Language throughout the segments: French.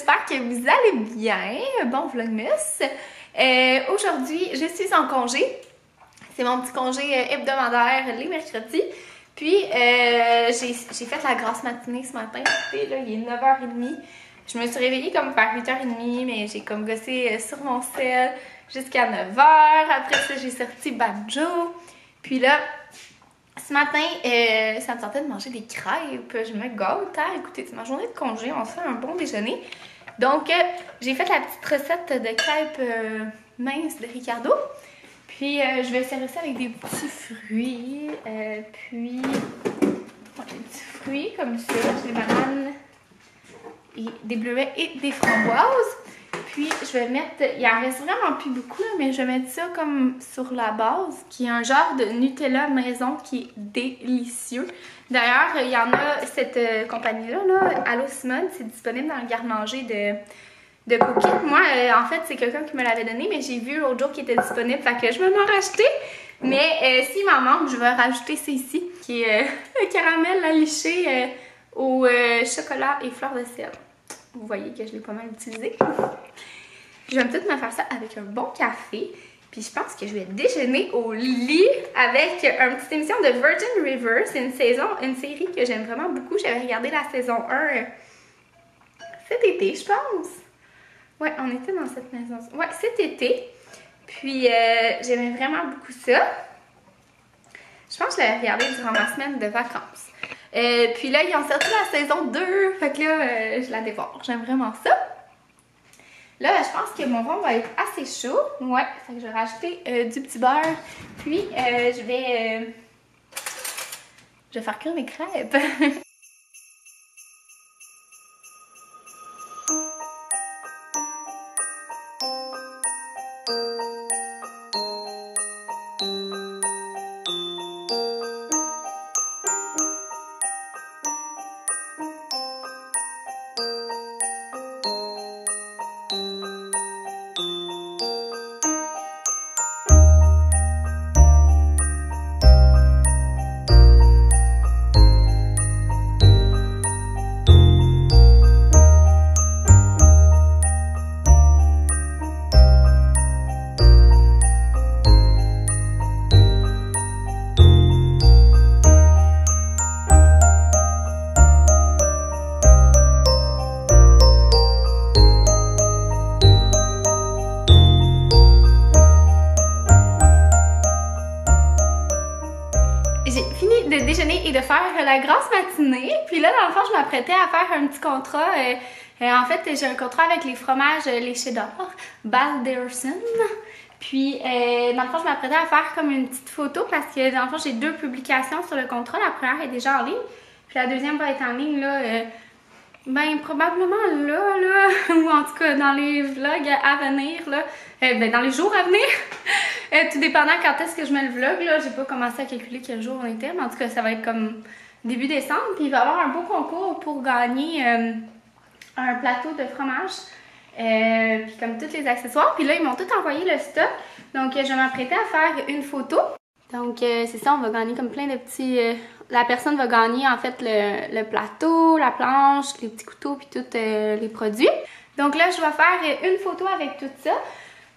j'espère que vous allez bien. Bon vlogmas. Aujourd'hui, je suis en congé. C'est mon petit congé hebdomadaire les mercredis. Puis, j'ai fait la grasse matinée ce matin. Écoutez, là, il est 9h30. Je me suis réveillée comme vers 8h30, mais j'ai comme gossé sur mon sel jusqu'à 9h. Après ça, j'ai sorti Banjo. Puis là, ce matin, ça me tentait de manger des crêpes. Je me gâte. Hein? Écoutez, c'est ma journée de congé. On se fait un bon déjeuner. Donc, j'ai fait la petite recette de crêpes minces de Ricardo. Puis, je vais servir ça avec des petits fruits. Puis, des petits fruits comme ça. J'ai des bananes, et des bleuets et des framboises. Puis, je vais mettre... Il en reste vraiment plus beaucoup, là, mais je vais mettre ça comme sur la base, qui est un genre de Nutella maison qui est délicieux. D'ailleurs, il y en a cette compagnie-là, là, Allô Simone, c'est disponible dans le garde-manger de Cookie. Moi, en fait, c'est quelqu'un qui me l'avait donné, mais j'ai vu l'autre jour qu'il était disponible, fait que je vais m'en racheter. Mais s'il m'en manque, je vais rajouter ceci, qui est le caramel aliché au chocolat et fleurs de sel. Vous voyez que je l'ai pas mal utilisé. Je vais peut-être me faire ça avec un bon café. Puis je pense que je vais déjeuner au lit avec une petite émission de Virgin River. C'est une série que j'aime vraiment beaucoup. J'avais regardé la saison 1 cet été, je pense. Ouais, on était dans cette maison. Ouais, cet été. Puis j'aimais vraiment beaucoup ça. Je pense que je l'avais regardé durant ma semaine de vacances. Puis là, ils ont sorti la saison 2. Fait que là, je la dévore. J'aime vraiment ça. Là, je pense que mon vin va être assez chaud. Ouais, fait que je vais rajouter du petit beurre. Puis, je vais faire cuire mes crêpes. J'ai fini de déjeuner et de faire la grasse matinée. Puis là, dans le fond, je m'apprêtais à faire un petit contrat. En fait, j'ai un contrat avec les fromages, les cheddar, Baldersson. Puis, dans le fond, je m'apprêtais à faire comme une petite photo parce que, dans le fond, j'ai 2 publications sur le contrat. La première est déjà en ligne. Puis la deuxième va être en ligne, là, ben, probablement là, ou en tout cas dans les vlogs à venir, là. Ben, dans les jours à venir. Tout dépendant quand est-ce que je mets le vlog, là. J'ai pas commencé à calculer quel jour on était, mais en tout cas, ça va être comme début décembre. Puis il va y avoir un beau concours pour gagner un plateau de fromage. Puis comme tous les accessoires. Puis là, ils m'ont tout envoyé le stock. Donc, je vais m'apprêter à faire une photo. Donc, c'est ça, on va gagner comme plein de petits... la personne va gagner, en fait, le plateau, la planche, les petits couteaux, puis tous les produits. Donc là, je vais faire une photo avec tout ça.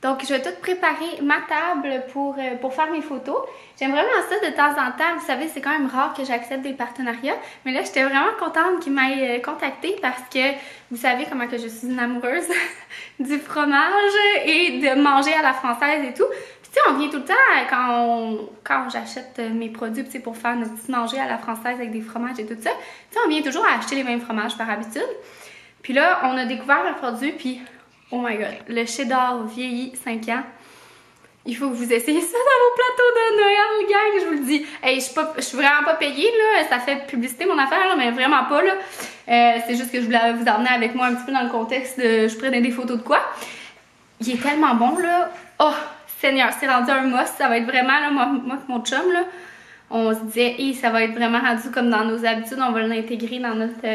Donc, je vais tout préparer ma table pour faire mes photos. J'aime vraiment ça de temps en temps. Vous savez, c'est quand même rare que j'accepte des partenariats. Mais là, j'étais vraiment contente qu'ils m'aient contactée parce que vous savez comment que je suis une amoureuse du fromage et de manger à la française et tout. Puis, tu sais, on vient tout le temps, quand j'achète mes produits pour faire notre petit manger à la française avec des fromages et tout ça, tu sais, on vient toujours à acheter les mêmes fromages par habitude. Puis là, on a découvert le produit, puis... Oh my god, le cheddar vieilli 5 ans. Il faut que vous essayiez ça dans vos plateaux de Noël, gang, je vous le dis. Hey, je suis vraiment pas payée, là. Ça fait publicité mon affaire, là, mais vraiment pas, là. C'est juste que je voulais vous emmener avec moi un petit peu dans le contexte de je prenais des photos de quoi. Il est tellement bon, là. Oh, Seigneur, c'est rendu un must. Ça va être vraiment, là, moi et mon chum, là, on se disait, hey, ça va être vraiment rendu comme dans nos habitudes. On va l'intégrer dans notre...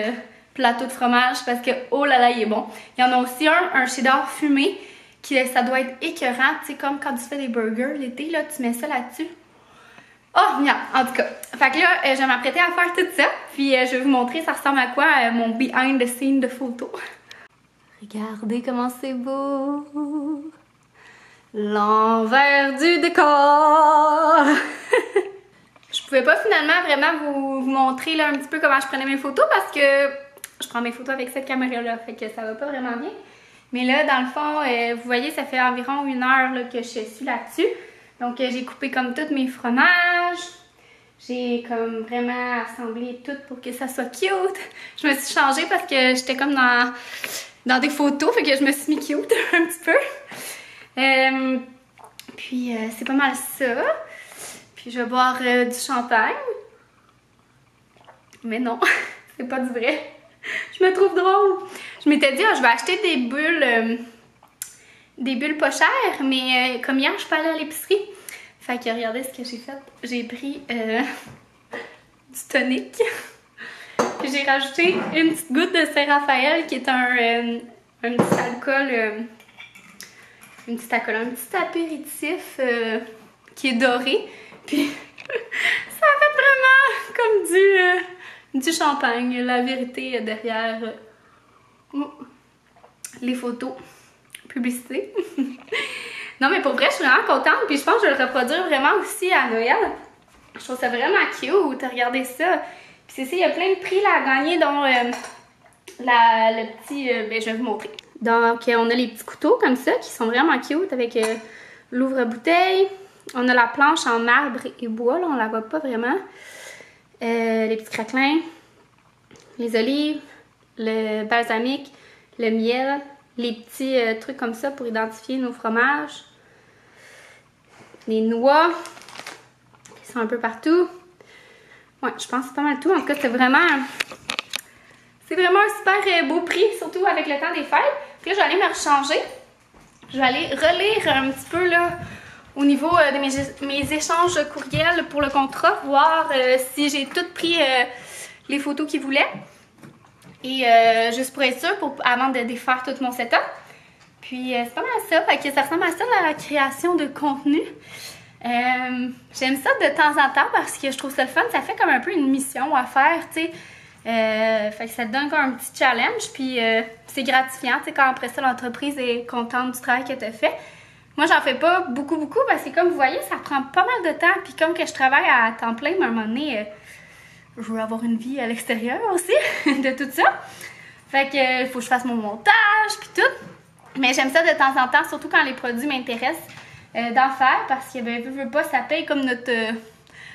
plateau de fromage parce que oh là là il est bon. Il y en a aussi un cheddar fumé qui ça doit être écœurant, tu sais comme quand tu fais des burgers l'été là, tu mets ça là-dessus. Oh bien, en tout cas. Fait que là, je vais m'apprêter à faire tout ça. Puis je vais vous montrer ça ressemble à quoi mon behind the scene de photo. Regardez comment c'est beau. L'envers du décor. Je pouvais pas finalement vraiment vous montrer là, un petit peu comment je prenais mes photos parce que je prends mes photos avec cette caméra-là, fait que ça va pas vraiment bien. Mais là, dans le fond, vous voyez, ça fait environ 1 heure là, que je suis là-dessus. Donc, j'ai coupé comme tous mes fromages. J'ai comme vraiment assemblé tout pour que ça soit cute. Je me suis changée parce que j'étais comme dans des photos, fait que je me suis mis cute un petit peu. Puis, c'est pas mal ça. Puis, je vais boire du champagne. Mais non, c'est pas du vrai. Je me trouve drôle. Je m'étais dit, je vais acheter des bulles pas chères, mais comme hier, je suis pas allée à l'épicerie. Fait que regardez ce que j'ai fait. J'ai pris du tonic. Puis j'ai rajouté une petite goutte de Saint-Raphaël qui est un petit alcool, un petit apéritif qui est doré. Puis ça a fait vraiment comme du champagne. La vérité derrière les photos. Publicité. Non, mais pour vrai, je suis vraiment contente. Puis je pense que je vais le reproduire vraiment aussi à Noël. Je trouve ça vraiment cute. Regardez ça. Puis c'est ça, il y a plein de prix là, à gagner, dont le petit... ben, je vais vous montrer. Donc, on a les petits couteaux comme ça, qui sont vraiment cute, avec l'ouvre-bouteille. On a la planche en marbre et bois, là, on la voit pas vraiment. Les petits craquelins, les olives, le balsamique, le miel, les petits trucs comme ça pour identifier nos fromages. Les noix, qui sont un peu partout. Ouais, je pense que c'est pas mal tout. En tout cas, c'est vraiment un super beau prix, surtout avec le temps des fêtes. Puis là, je vais aller me rechanger. Je vais aller relire un petit peu là au niveau de mes échanges courriels pour le contrat, voir si j'ai tout pris les photos qu'ils voulaient. Et juste pour être sûre, avant de défaire tout mon setup. Puis c'est pas mal ça, fait que ça ressemble à ça la création de contenu. J'aime ça de temps en temps parce que je trouve ça le fun, ça fait comme un peu une mission à faire, tu sais. Fait que ça te donne comme un petit challenge, puis c'est gratifiant, tu sais, quand après ça l'entreprise est contente du travail que tu as fait. Moi, j'en fais pas beaucoup parce que comme vous voyez, ça prend pas mal de temps, puis comme que je travaille à temps plein, mais à un moment donné, je veux avoir une vie à l'extérieur aussi de tout ça. Fait que il faut que je fasse mon montage, puis tout. Mais j'aime ça de temps en temps, surtout quand les produits m'intéressent, d'en faire, parce que, ben, veux pas, ça paye comme notre...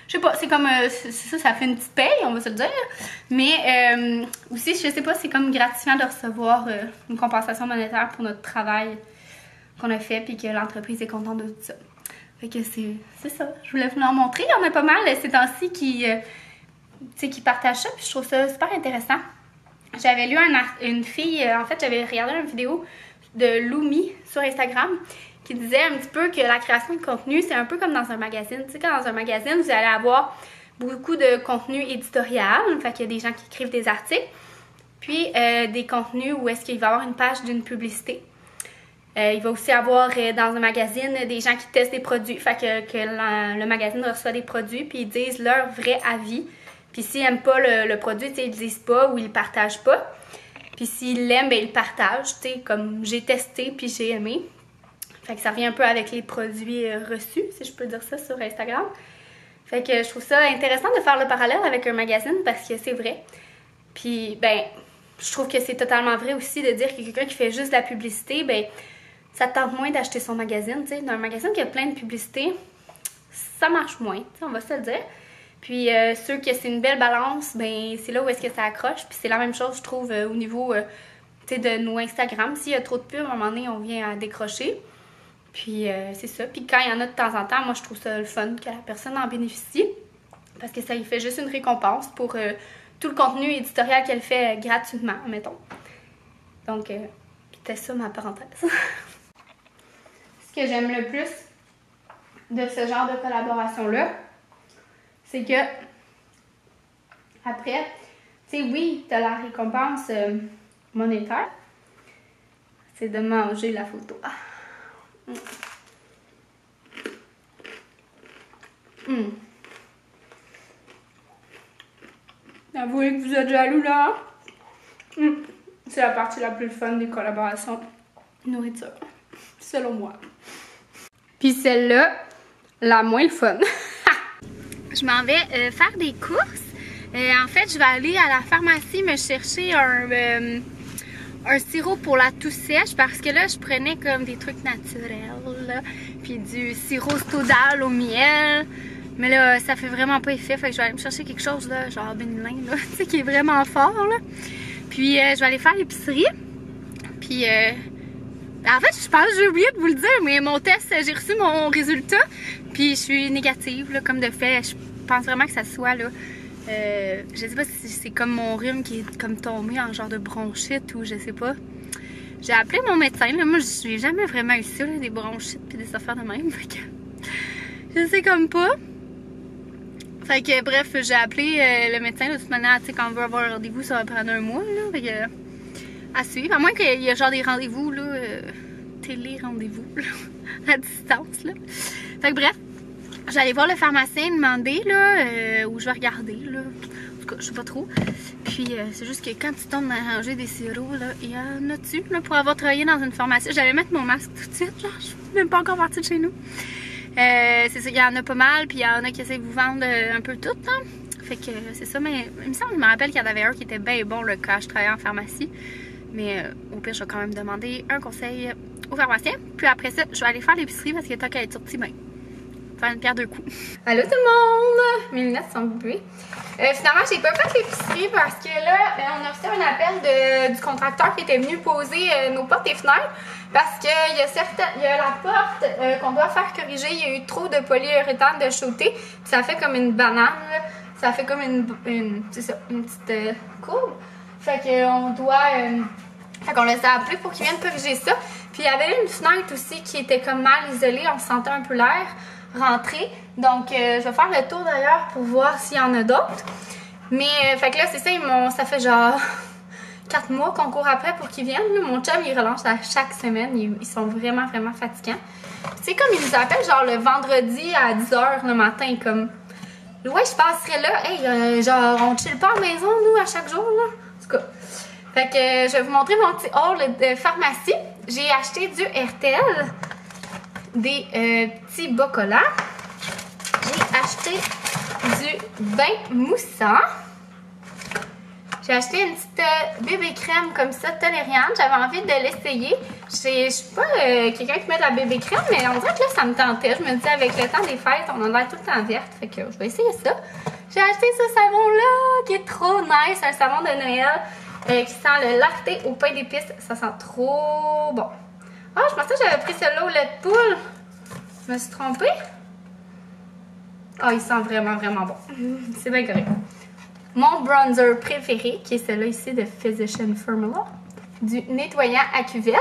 je sais pas, c'est comme... ça fait une petite paye, on va se le dire. Mais aussi, je sais pas, c'est comme gratifiant de recevoir une compensation monétaire pour notre travail qu'on a fait, puis que l'entreprise est contente de tout ça. Fait que c'est ça. Je voulais vous en montrer. Il y en a pas mal ces temps-ci qui partagent ça, puis je trouve ça super intéressant. J'avais lu une fille, en fait, j'avais regardé une vidéo de Lumi sur Instagram qui disait un petit peu que la création de contenu, c'est un peu comme dans un magazine. Tu sais, quand dans un magazine, vous allez avoir beaucoup de contenu éditorial, fait qu'il y a des gens qui écrivent des articles, puis des contenus où est-ce qu'il va y avoir une page d'une publicité. Il va aussi avoir dans un magazine des gens qui testent des produits, fait que le magazine reçoit des produits, puis ils disent leur vrai avis. Puis s'ils n'aiment pas le produit, ils le disent pas ou ils le partagent pas. Puis s'ils l'aiment, ben, ils le partagent, tu sais, comme j'ai testé puis j'ai aimé. Fait que ça revient un peu avec les produits reçus, si je peux dire ça, sur Instagram. Fait que je trouve ça intéressant de faire le parallèle avec un magazine parce que c'est vrai. Puis, ben, je trouve que c'est totalement vrai aussi de dire que quelqu'un qui fait juste de la publicité, ben, ça te tente moins d'acheter son magazine, tu sais. Dans un magazine qui a plein de publicités, ça marche moins, on va se le dire. Puis ceux que c'est une belle balance, ben c'est là où est-ce que ça accroche. Puis c'est la même chose, je trouve, au niveau de nos Instagram. S'il y a trop de pubs, à un moment donné, on vient à décrocher. Puis c'est ça. Puis quand il y en a de temps en temps, moi, je trouve ça le fun que la personne en bénéficie. Parce que ça lui fait juste une récompense pour tout le contenu éditorial qu'elle fait gratuitement, mettons. Donc, c'était ça ma parenthèse. Ce que j'aime le plus de ce genre de collaboration-là, c'est que après, tu sais, oui, tu as la récompense monétaire, c'est de manger la photo. Avouez que vous êtes jaloux là. C'est la partie la plus fun des collaborations nourriture, selon moi. Puis celle-là, la moins le fun. Je m'en vais faire des courses. En fait, je vais aller à la pharmacie me chercher un sirop pour la toux sèche parce que là, je prenais comme des trucs naturels, là, puis du sirop Stodal au miel. Mais là, ça fait vraiment pas effet, fait que je vais aller me chercher quelque chose, là, genre Benilin, là, tu sais, qui est vraiment fort, là. Puis je vais aller faire l'épicerie. Puis en fait, je pense que j'ai oublié de vous le dire, mais mon test, j'ai reçu mon résultat, puis je suis négative, là, comme de fait. Je pense vraiment que ça soit, là, je sais pas si c'est comme mon rhume qui est comme tombé en genre de bronchite ou je sais pas. J'ai appelé mon médecin, là, moi je n'ai jamais vraiment eu ça, là, des bronchites puis des affaires de même, fait que je sais comme pas. Fait que bref, j'ai appelé le médecin, de toute manière, tu sais, quand on veut avoir un rendez-vous, ça va prendre un mois, là, fait que à suivre, à moins qu'il y ait genre des rendez-vous, là, télé-rendez-vous, à distance, là. Fait que bref, j'allais voir le pharmacien demander, là, où je vais regarder, là, en tout cas, je sais pas trop. Puis c'est juste que quand tu tombes à ranger des sirops, là, il y en a-tu, là, pour avoir travaillé dans une pharmacie, j'allais mettre mon masque tout de suite, genre, je suis même pas encore partie de chez nous. C'est ça, il y en a pas mal, puis il y en a qui essaient de vous vendre un peu tout, hein. Fait que c'est ça, mais il me semble, je me rappelle qu'il y en avait un qui était bien bon, le quand je travaillais en pharmacie. Mais au pire, je vais quand même demander un conseil au pharmacien. Puis après ça, je vais aller faire l'épicerie parce que tant qu'elle est sortie, ben, faire une pierre deux coups. Allô tout le monde! Mes lunettes sont coupées. Finalement, j'ai pas fait l'épicerie parce que là, on a reçu un appel du contracteur qui était venu poser nos portes et fenêtres. Parce qu'il y a la porte qu'on doit faire corriger. Il y a eu trop de polyuréthane de shooté. Ça fait comme une banane. Là. Ça fait comme c'est ça, une petite courbe. Fait qu'on doit. Fait qu'on les a appelés pour qu'ils viennent corriger ça. Puis il y avait une fenêtre aussi qui était comme mal isolée. On sentait un peu l'air rentrer. Donc je vais faire le tour d'ailleurs pour voir s'il y en a d'autres. Mais fait que là, c'est ça, ça fait genre 4 mois qu'on court après pour qu'ils viennent. Là, mon chum, il relance à chaque semaine. Ils sont vraiment, vraiment fatigants. Tu sais, comme ils nous appellent genre le vendredi à 10h le matin, comme ouais, je passerai là. Hey, genre, on chill pas à la maison, nous, à chaque jour, là. En tout cas. Fait que je vais vous montrer mon petit haul de pharmacie. J'ai acheté du RTL, des petits bas collants. J'ai acheté du bain moussant. J'ai acheté une petite bébé crème comme ça, tolérante. J'avais envie de l'essayer. Je suis pas quelqu'un qui met de la bébé crème, mais on dirait que là, ça me tentait. Je me disais, avec le temps des fêtes, on en a tout le temps verte. Fait que je vais essayer ça. J'ai acheté ce savon-là, qui est trop nice. Un savon de Noël qui sent le lacté au pain d'épices. Ça sent trop bon. Ah, je pensais que j'avais pris celui-là au lait de poule. Je me suis trompée. Ah, il sent vraiment, vraiment bon. C'est bien correct. Mon bronzer préféré, qui est celui-là ici de Physician Formula. Du nettoyant à cuvette.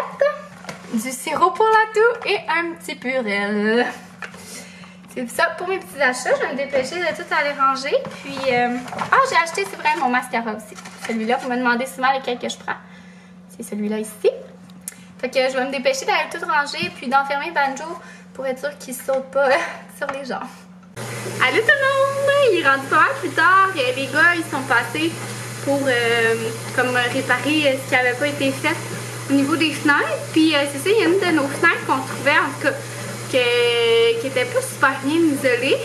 Du sirop pour la toux et un petit Purell. C'est ça pour mes petits achats. Je vais me dépêcher de tout aller ranger. Puis, j'ai acheté, c'est vrai, mon mascara aussi. Celui-là, vous me demandez souvent lequel que je prends. C'est celui-là ici. Fait que je vais me dépêcher d'aller tout ranger puis d'enfermer Banjo pour être sûr qu'il ne saute pas sur les jambes. Allô tout le monde! Il est rendu pas mal plus tard. Les gars, ils sont passés pour comme réparer ce qui n'avait pas été fait au niveau des fenêtres. Puis c'est ça, il y a une de nos fenêtres qu'on trouvait en tout cas qui était pas super bien isolée.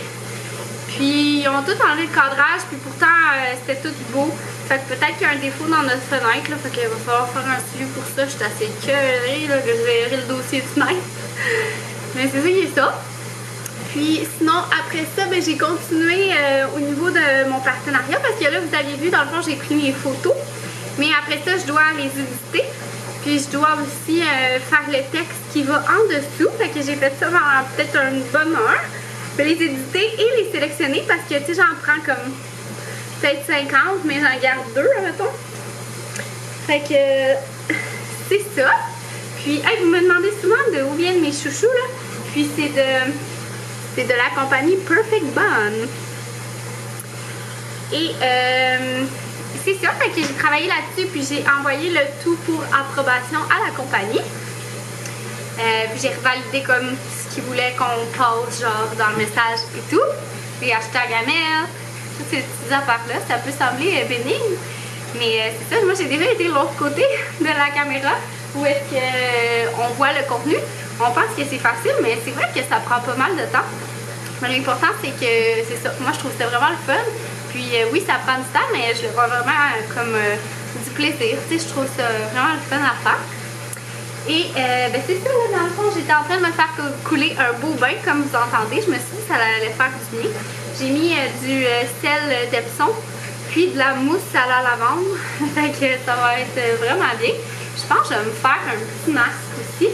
Puis ils ont tout enlevé le cadrage, puis pourtant c'était tout beau. Fait que peut-être qu'il y a un défaut dans notre fenêtre, là, fait qu'il va falloir faire un suivi pour ça. Je suis assez écœurée, là, que je verrai le dossier de fenêtre. Mais c'est ça qui est ça. Puis sinon, après ça, ben, j'ai continué au niveau de mon partenariat parce que là, vous aviez vu, dans le fond, j'ai pris mes photos. Mais après ça, je dois les éditer. Puis je dois aussi faire le texte qui va en dessous. Fait que j'ai fait ça pendant peut-être une bonne heure. Je vais les éditer et les sélectionner parce que, tu sais, j'en prends comme peut-être 50, mais j'en garde 2, mettons. Fait que c'est ça. Puis, hey, vous me demandez souvent de où viennent mes chouchous, là. Puis c'est de la compagnie Perfect Bond. Et c'est ça, fait que j'ai travaillé là-dessus, puis j'ai envoyé le tout pour approbation à la compagnie. Puis j'ai revalidé comme ce qu'ils voulaient qu'on passe, genre, dans le message et tout. J'ai acheté la gamelle, toutes ces petites affaires-là, ça peut sembler bénigne. Mais c'est ça, moi j'ai déjà été de l'autre côté de la caméra où est-ce qu'on voit le contenu. On pense que c'est facile, mais c'est vrai que ça prend pas mal de temps. Mais l'important c'est que c'est ça. Moi je trouve que c'est vraiment le fun. Puis oui, ça prend du temps, mais je le vois vraiment comme du plaisir. Tu sais, je trouve ça vraiment le fun à faire. Et ben c'est ça, là, dans le fond, j'étais en train de me faire couler un beau bain, comme vous entendez. Je me suis dit que ça allait faire du bien. J'ai mis du sel d'Epsom, puis de la mousse à la lavande. Fait que ça va être vraiment bien. Je pense que je vais me faire un petit masque aussi.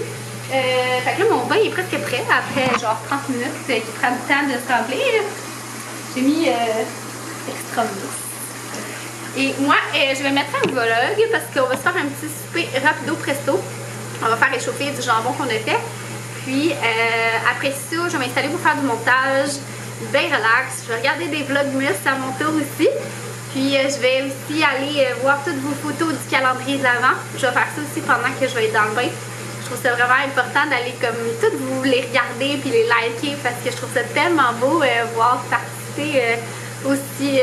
Fait que là, mon bain est presque prêt après genre 30 minutes qui prend du temps de se remplir. J'ai mis extra mousse. Et moi, je vais mettre ça en vlog parce qu'on va se faire un petit souper rapido presto. On va faire réchauffer du jambon qu'on a fait. Puis après ça, je vais m'installer pour faire du montage. Bien relax. Je vais regarder des vlogmas à mon tour aussi. Puis je vais aussi aller voir toutes vos photos du calendrier de l'Avent. Je vais faire ça aussi pendant que je vais être dans le bain. Je trouve ça vraiment important d'aller comme toutes vous les regarder puis les liker parce que je trouve ça tellement beau voir participer aussi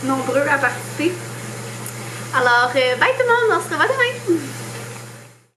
nombreux à participer. Alors bye tout le monde, on se revoit demain!